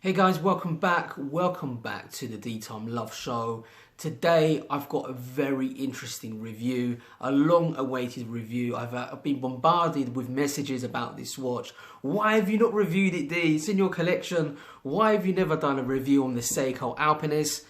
Hey guys, welcome back to the DeeTimeLove show. Today I've got a very interesting review, a long awaited review. I've been bombarded with messages about this watch. Why have you not reviewed it, D? It's in your collection. Why have you never done a review on the Seiko Alpinist?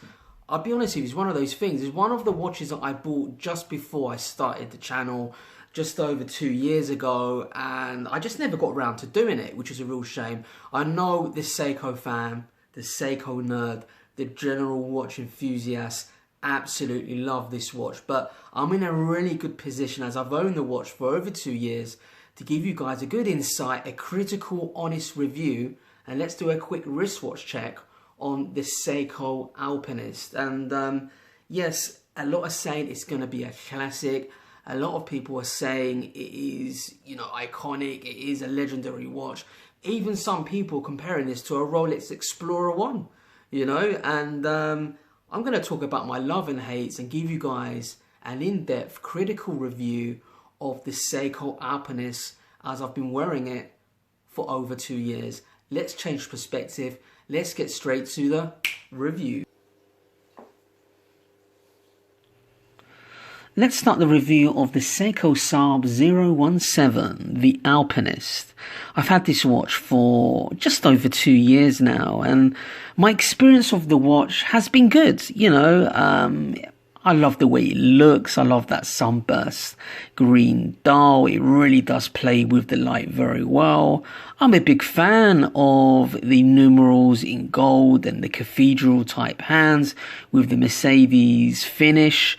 I'll be honest with you, it's one of those things. It's one of the watches that I bought just before I started the channel, just over 2 years ago, and I just never got around to doing it, which is a real shame. I know the Seiko fan, the Seiko nerd, the general watch enthusiast absolutely love this watch, but I'm in a really good position as I've owned the watch for over 2 years to give you guys a good insight, a critical, honest review, and let's do a quick wristwatch check on the Seiko Alpinist. And yes, a lot are saying it's going to be a classic. A lot of people are saying it is, iconic. It is a legendary watch. Even some people comparing this to a Rolex Explorer 1, And I'm going to talk about my love and hates and give you guys an in-depth critical review of the Seiko Alpinist as I've been wearing it for over 2 years. Let's change perspective. Let's get straight to the review. Let's start the review of the Seiko SARB017, the Alpinist. I've had this watch for just over 2 years now, and my experience of the watch has been good. I love the way it looks. I love that sunburst green dial. It really does play with the light very well. I'm a big fan of the numerals in gold and the cathedral type hands with the Mercedes finish.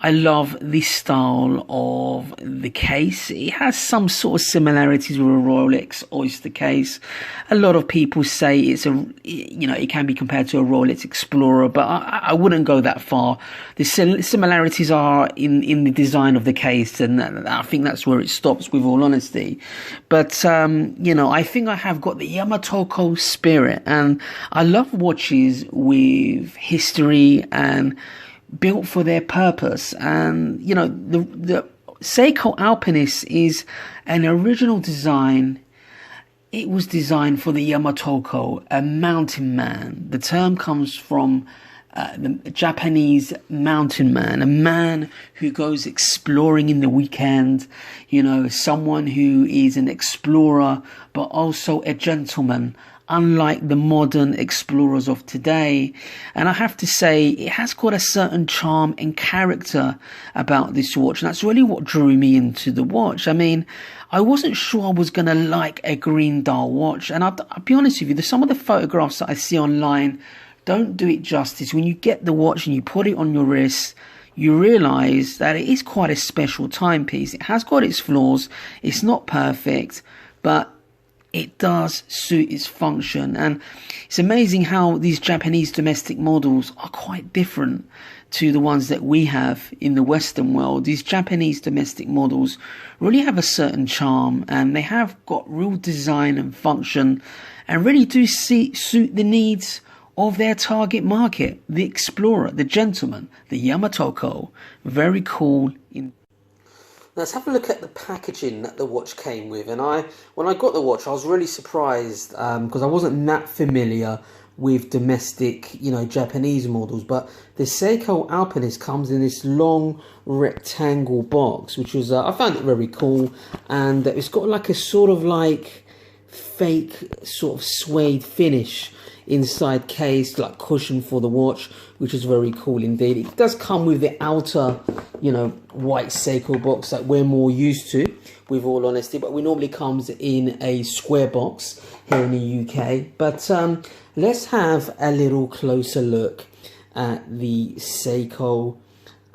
I love the style of the case. It has some sort of similarities with a Rolex Oyster case. A lot of people say it can be compared to a Rolex Explorer, but I wouldn't go that far. The similarities are in the design of the case, and I think that's where it stops, with all honesty. But, I think I have got the Yamatoko spirit, and I love watches with history and built for their purpose. And the Seiko Alpinist is an original design. It was designed for the Yamatoko, a mountain man. The term comes from the Japanese mountain man, a man who goes exploring in the weekend, someone who is an explorer but also a gentleman, unlike the modern explorers of today. And I have to say, it has got a certain charm and character about this watch, and that's really what drew me into the watch. I mean, I wasn't sure I was going to like a green dial watch, and I'll be honest with you, some of the photographs that I see online don't do it justice. When you get the watch and you put it on your wrist, you realise that it is quite a special timepiece. It has got its flaws. It's not perfect, but it does suit its function. And it's amazing how these Japanese domestic models are quite different to the ones that we have in the Western world. These Japanese domestic models really have a certain charm, and they have got real design and function, and really do suit the needs of their target market, the explorer, the gentleman, the Yamatoko. Very cool. Let's have a look at the packaging that the watch came with. And when I got the watch, I was really surprised because I wasn't that familiar with domestic, Japanese models. But the Seiko Alpinist comes in this long rectangle box, which was I found it very cool, and it's got like a sort of like fake sort of suede finish inside case, like cushion for the watch, which is very cool indeed. It does come with the outer, white Seiko box that we're more used to, with all honesty, but we normally comes in a square box here in the UK. But let's have a little closer look at the Seiko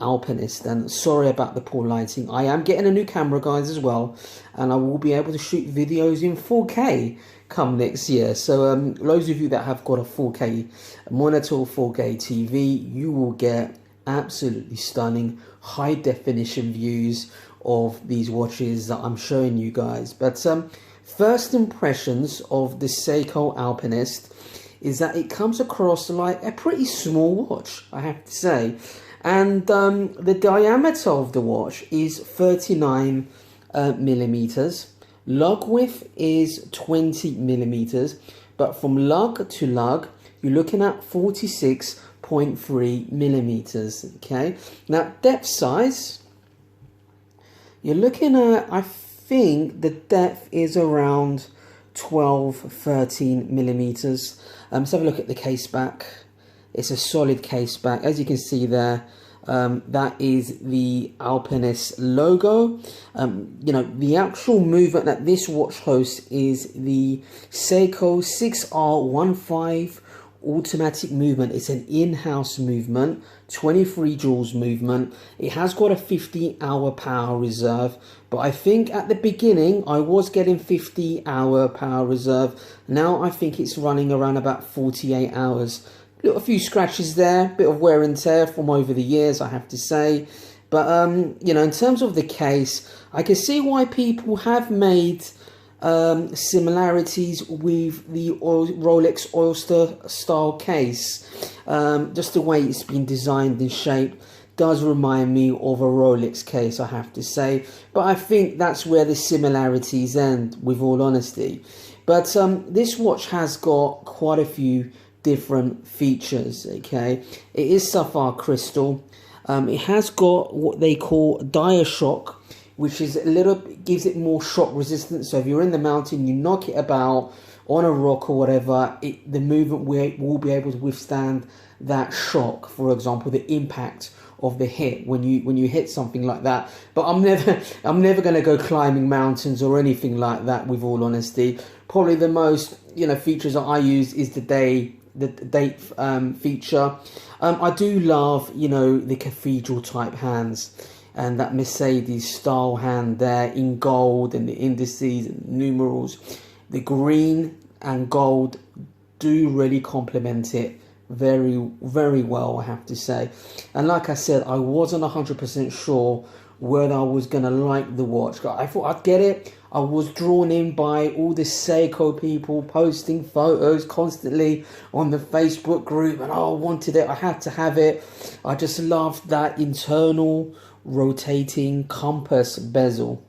Alpinist. And sorry about the poor lighting. I am getting a new camera, guys, as well, and I will be able to shoot videos in 4K come next year. So those of you that have got a 4K monitor, 4K TV, you will get absolutely stunning high definition views of these watches that I'm showing you guys. But first impressions of the Seiko Alpinist is that it comes across like a pretty small watch, I have to say. And the diameter of the watch is 39 millimeters. Lug width is 20 millimeters. but from lug to lug, you're looking at 46.3 millimeters. Okay, now depth size, you're looking at, I think the depth is around 12-13 millimeters. Let's have a look at the case back. It's a solid case back, as you can see there. That is the Alpinist logo. You know, the actual movement that this watch hosts is the Seiko 6R15 automatic movement. It's an in-house movement, 23 joules movement. It has got a 50-hour power reserve, but I think at the beginning I was getting 50-hour power reserve. Now I think it's running around about 48 hours. A few scratches there, bit of wear and tear from over the years, I have to say. But you know, in terms of the case, I can see why people have made similarities with the Rolex Oyster style case. Just the way it's been designed and shaped does remind me of a Rolex case, I have to say. But I think that's where the similarities end, with all honesty. But this watch has got quite a few different features. Okay, it is sapphire crystal. It has got what they call DiaShock, which is gives it more shock resistance. So if you're in the mountain, you knock it about on a rock or whatever, the movement will be able to withstand that shock. For example, the impact of the hit when you hit something like that. But I'm never going to go climbing mountains or anything like that, with all honesty. Probably the most, you know, features that I use is the date feature. I do love, you know, the cathedral type hands, and that Mercedes style hand there in gold, and the indices and numerals. The green and gold do really complement it very, very well, I have to say. And like I said, I wasn't 100% sure whether I was going to like the watch. I thought I'd get it. I was drawn in by all the Seiko people posting photos constantly on the Facebook group, and I wanted it. I had to have it. I just loved that internal rotating compass bezel.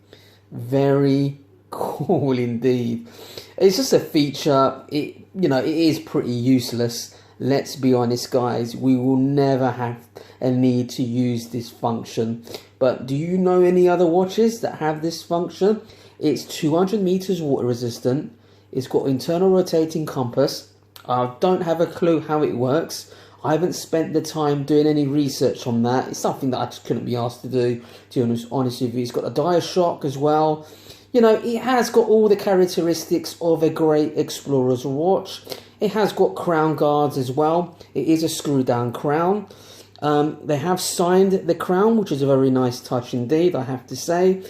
Very cool indeed. It's just a feature. It is pretty useless. Let's be honest, guys. We will never have a need to use this function. But do you know any other watches that have this function? It's 200 meters water resistant. It's got internal rotating compass. I don't have a clue how it works. I haven't spent the time doing any research on that. It's something that I just couldn't be asked to do, to be honest with you. It's got a DiaShock as well. You know, it has got all the characteristics of a great explorer's watch. It has got crown guards as well. It is a screw down crown. They have signed the crown, which is a very nice touch indeed, I have to say.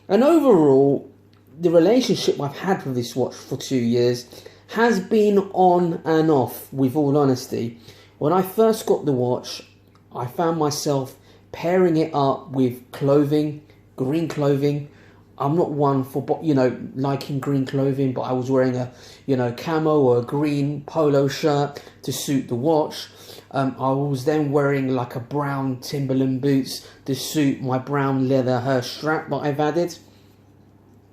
And overall, the relationship I've had with this watch for 2 years has been on and off, with all honesty. When I first got the watch, I found myself pairing it up with clothing, green clothing. I'm not one for, you know, liking green clothing, but I was wearing a, you know, camo or a green polo shirt to suit the watch. I was then wearing like a brown Timberland boots to suit my brown leather strap that I've added,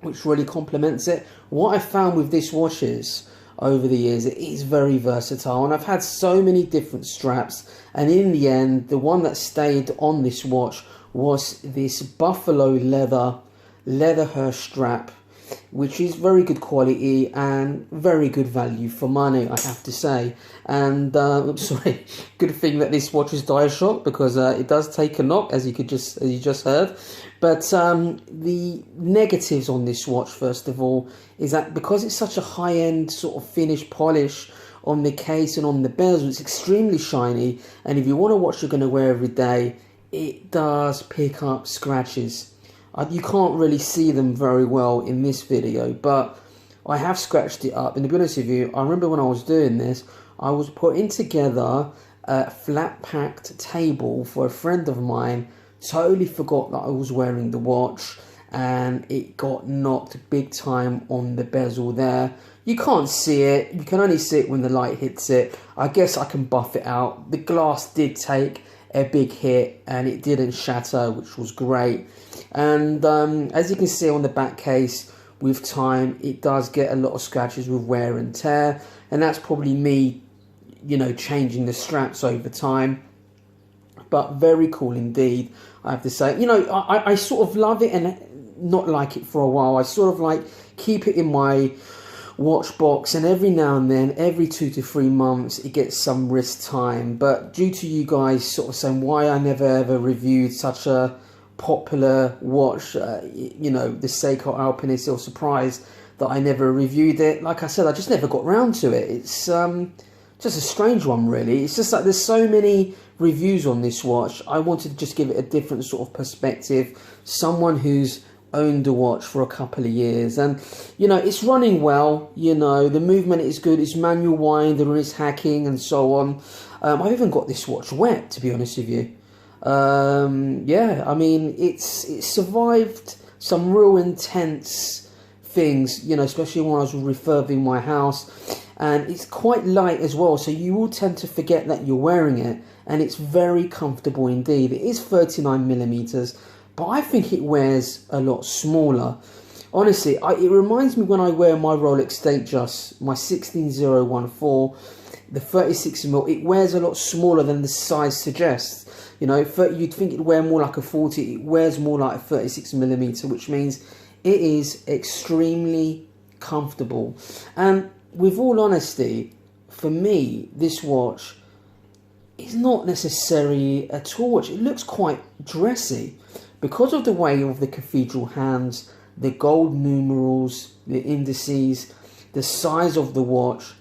which really complements it. What I found with this watch is, over the years, it is very versatile, and I've had so many different straps, and in the end, the one that stayed on this watch was this buffalo leather strap, which is very good quality and very good value for money, I have to say. And I'm sorry, good thing that this watch is DiaShock, because it does take a knock, as you just heard. But the negatives on this watch, first of all, is that because it's such a high-end sort of finish polish on the case and on the bezel, it's extremely shiny, and if you want a watch you're going to wear every day, it does pick up scratches. You can't really see them very well in this video, but I have scratched it up. And to be honest with you, I remember when I was doing this, I was putting together a flat packed table for a friend of mine, totally forgot that I was wearing the watch, and it got knocked big time on the bezel there. You can't see it, you can only see it when the light hits it. I guess I can buff it out. The glass did take a big hit and it didn't shatter, which was great. And as you can see on the back case, with time. It does get a lot of scratches with wear and tear, and that's probably me, you know, changing the straps over time. But very cool indeed, I have to say. You know, I sort of love it and not like it for a while. I sort of like keep it in my watch box, and every now and then, every 2 to 3 months, it gets some wrist time. But due to you guys sort of saying why I never ever reviewed such a popular watch, you know, the Seiko Alpinist, you're surprised that I never reviewed it. Like I said, I just never got round to it. It's just a strange one, really. It's just like there's so many reviews on this watch. I wanted to just give it a different sort of perspective. Someone who's owned the watch for a couple of years, and you know, it's running well. You know, the movement is good. It's manual wind, there is hacking and so on. I've even got this watch wet, to be honest with you. Yeah, I mean, it's survived some real intense things, you know, especially when I was refurbing my house, and it's quite light as well, so you will tend to forget that you're wearing it, and it's very comfortable indeed. It is 39mm, but I think it wears a lot smaller. Honestly, it reminds me when I wear my Rolex Datejust, my 16014, the 36mm, it wears a lot smaller than the size suggests. You know, you'd think it'd wear more like a 40, it wears more like a 36mm, which means it is extremely comfortable. And with all honesty, for me, this watch is not necessarily a tour watch. It looks quite dressy. Because of the way of the cathedral hands, the gold numerals, the indices, the size of the watch,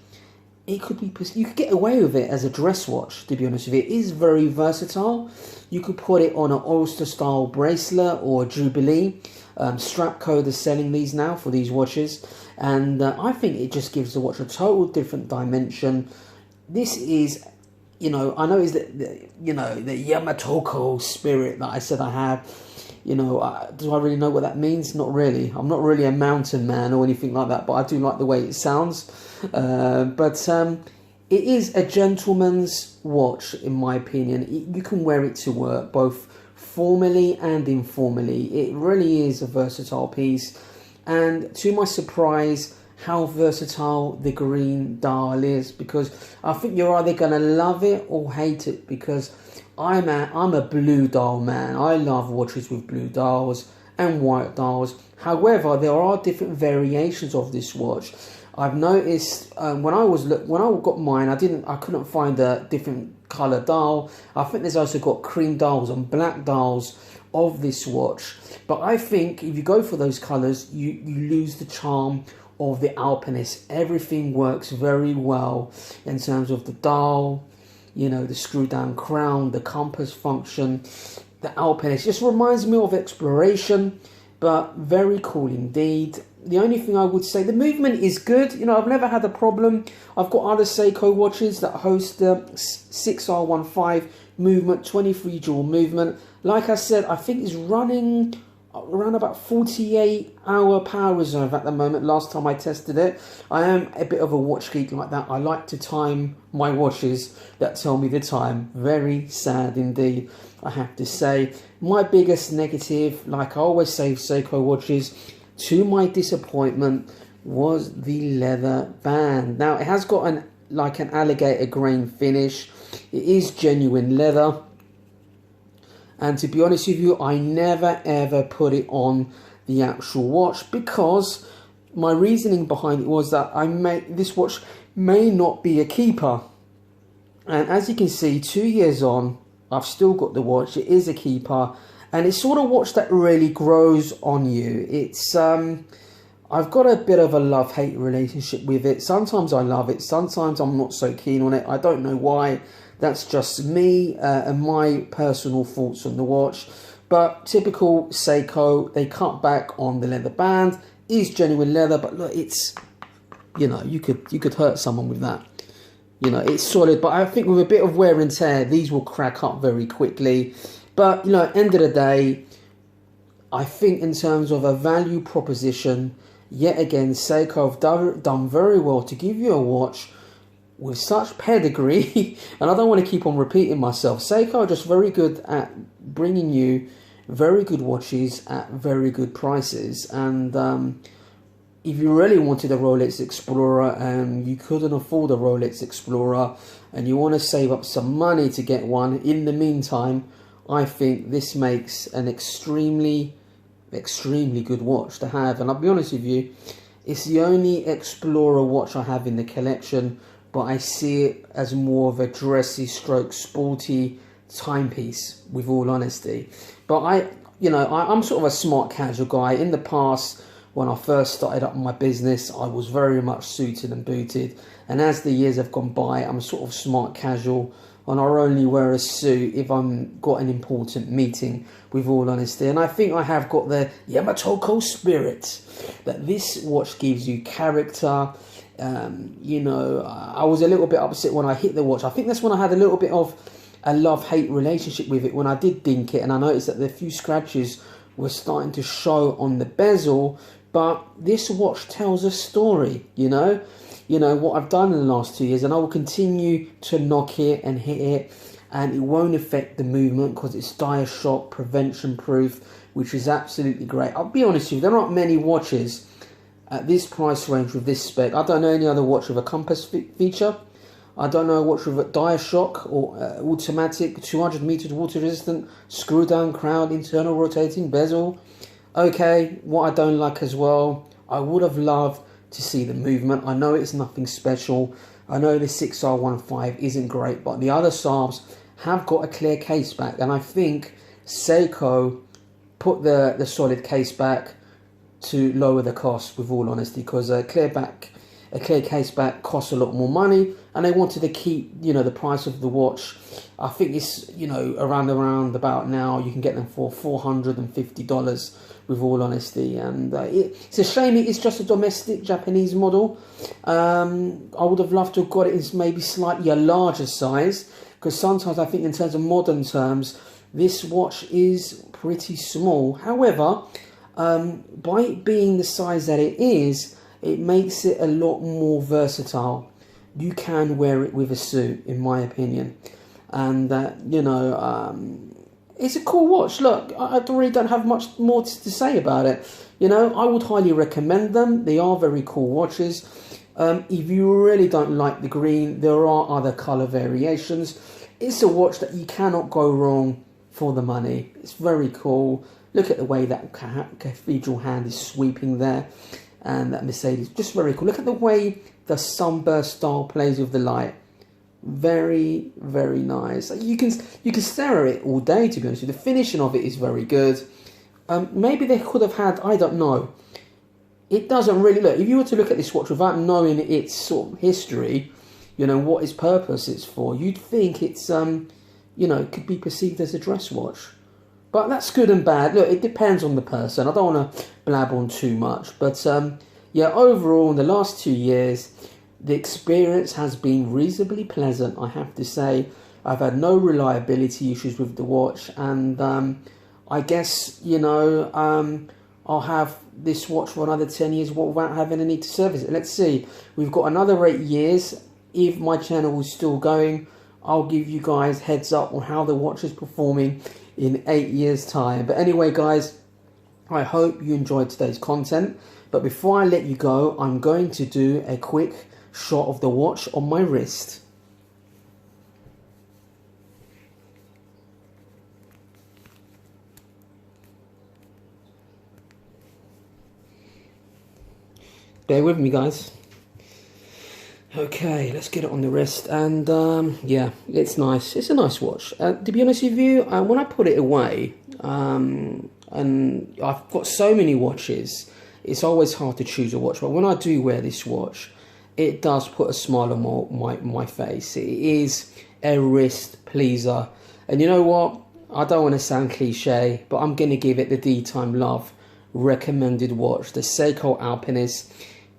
it could be, you could get away with it as a dress watch, to be honest with you. It is very versatile. You could put it on an Oyster style bracelet or a Jubilee. Strapco is selling these now for these watches, and I think it just gives the watch a total different dimension. This is, you know, I know it's the Yamatoko spirit that I said I have. You know, do I really know what that means? Not really. I'm not really a mountain man or anything like that, but I do like the way it sounds. It is a gentleman's watch, in my opinion. You can wear it to work, both formally and informally. It really is a versatile piece. And to my surprise, how versatile the green dial is, because I think you're either going to love it or hate it, because I'm a blue dial man. I love watches with blue dials and white dials. However, there are different variations of this watch. I've noticed when I got mine, I couldn't find a different color dial. I think there's also got cream dials and black dials of this watch. But I think if you go for those colors, you lose the charm of the Alpinist. Everything works very well in terms of the dial, you know, the screw down crown, the compass function. The Alpinist just reminds me of exploration, but very cool indeed. The only thing I would say, the movement is good. You know, I've never had a problem. I've got other Seiko watches that host the 6R15 movement, 23 jewel movement. Like I said, I think it's running around about 48-hour power reserve at the moment, last time I tested it. I am a bit of a watch geek like that. I like to time my watches that tell me the time. Very sad indeed, I have to say. My biggest negative, like I always say with Seiko watches, to my disappointment, was the leather band. Now, it has got an alligator grain finish. It is genuine leather. And to be honest with you, I never ever put it on the actual watch, because my reasoning behind it was that this watch may not be a keeper. And as you can see, 2 years on, I've still got the watch. It is a keeper. And it's sort of watch that really grows on you. It's I've got a bit of a love-hate relationship with it. Sometimes I love it. Sometimes I'm not so keen on it. I don't know why. That's just me and my personal thoughts on the watch. But typical Seiko, they cut back on the leather band. It is genuine leather, but look, it's, you know, you could hurt someone with that. You know, it's solid, but I think with a bit of wear and tear, these will crack up very quickly. But, you know, at the end of the day, I think in terms of a value proposition, yet again, Seiko have done very well to give you a watch with such pedigree. And I don't want to keep on repeating myself. Seiko are just very good at bringing you very good watches at very good prices. And if you really wanted a Rolex Explorer and you couldn't afford a Rolex Explorer and you want to save up some money to get one, in the meantime, I think this makes an extremely good watch to have. And I'll be honest with you, it's the only Explorer watch I have in the collection, but I see it as more of a dressy stroke sporty timepiece, with all honesty. But I'm sort of a smart casual guy. In the past, when I first started up my business, I was very much suited and booted. And as the years have gone by, I'm sort of smart casual, and I only wear a suit if I'm got an important meeting, with all honesty. And I think I have got the Yamatoko spirit, that this watch gives you character. I was a little bit upset when I hit the watch. I think that's when I had a little bit of a love-hate relationship with it, when I did dink it, and I noticed that the few scratches were starting to show on the bezel. But this watch tells a story, what I've done in the last 2 years, and I will continue to knock it and hit it, and it won't affect the movement because it's dire shock prevention proof, which is absolutely great. I'll be honest with you, there aren't many watches at this price range with this spec. I don't know any other watch with a compass feature. I don't know a watch with a dire shock or automatic 200 meters water resistant screw down crown, internal rotating bezel. Okay, what I don't like as well, I would have loved to see the movement. I know it's nothing special. I know the 6R15 isn't great, but the other SARBs have got a clear case back, and I think Seiko put the solid case back to lower the cost, with all honesty, because a clear case back costs a lot more money, and they wanted to keep the price of the watch. I think it's around about now you can get them for $450, with all honesty, and it's a shame it is just a domestic Japanese model. I would have loved to have got it in maybe slightly a larger size, because sometimes I think in terms of modern terms this watch is pretty small. However, by it being the size that it is, it makes it a lot more versatile. You can wear it with a suit, in my opinion, and it's a cool watch. Look, I really don't have much more to say about it. I would highly recommend them. They are very cool watches. If you really don't like the green, there are other color variations. It's a watch that you cannot go wrong for the money. It's very cool. Look at the way that cathedral hand is sweeping there, and that Mercedes, just very cool. Look at the way the sunburst style plays with the light. Very, very nice. You can stare at it all day, to be honest with you. The finishing of it is very good. Maybe they could have had, I don't know. It doesn't really look, if you were to look at this watch without knowing its sort of history, what its purpose is for, you'd think it's, could be perceived as a dress watch. But that's good and bad. Look, it depends on the person. I don't want to blab on too much. But overall, in the last 2 years, the experience has been reasonably pleasant, I have to say. I've had no reliability issues with the watch. And I guess, I'll have this watch for another 10 years without having a need to service it. Let's see. We've got another 8 years. If my channel is still going, I'll give you guys heads up on how the watch is performing in 8 years' time. But anyway, guys, I hope you enjoyed today's content. But before I let you go, I'm going to do a quick shot of the watch on my wrist. Bear with me, guys. Okay, let's get it on the wrist, and yeah, it's nice. It's a nice watch. To be honest with you, when I put it away, and I've got so many watches, it's always hard to choose a watch. But when I do wear this watch, it does put a smile on my face. It is a wrist pleaser, and you know what? I don't want to sound cliche, but I'm going to give it the DeeTimeLove recommended watch, the Seiko Alpinist.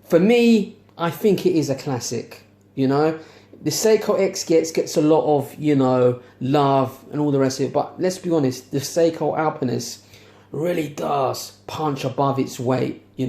For me, I think it is a classic, The Seiko X gets a lot of, love and all the rest of it. But let's be honest, the Seiko Alpinist really does punch above its weight, you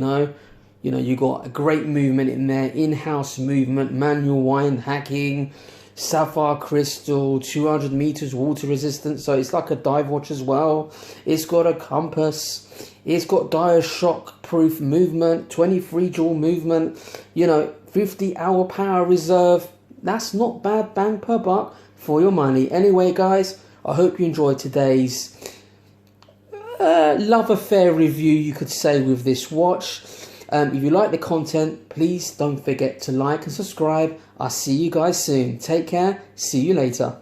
got a great movement in there, in-house movement, manual wind hacking, sapphire crystal, 200 meters water resistant, so it's like a dive watch as well. It's got a compass, it's got dire shock proof movement, 23 joule movement, you know, 50-hour power reserve. That's not bad bang per buck for your money. Anyway guys, I hope you enjoyed today's love affair review, you could say, with this watch. If you like the content, please don't forget to like and subscribe. I'll see you guys soon. Take care. See you later.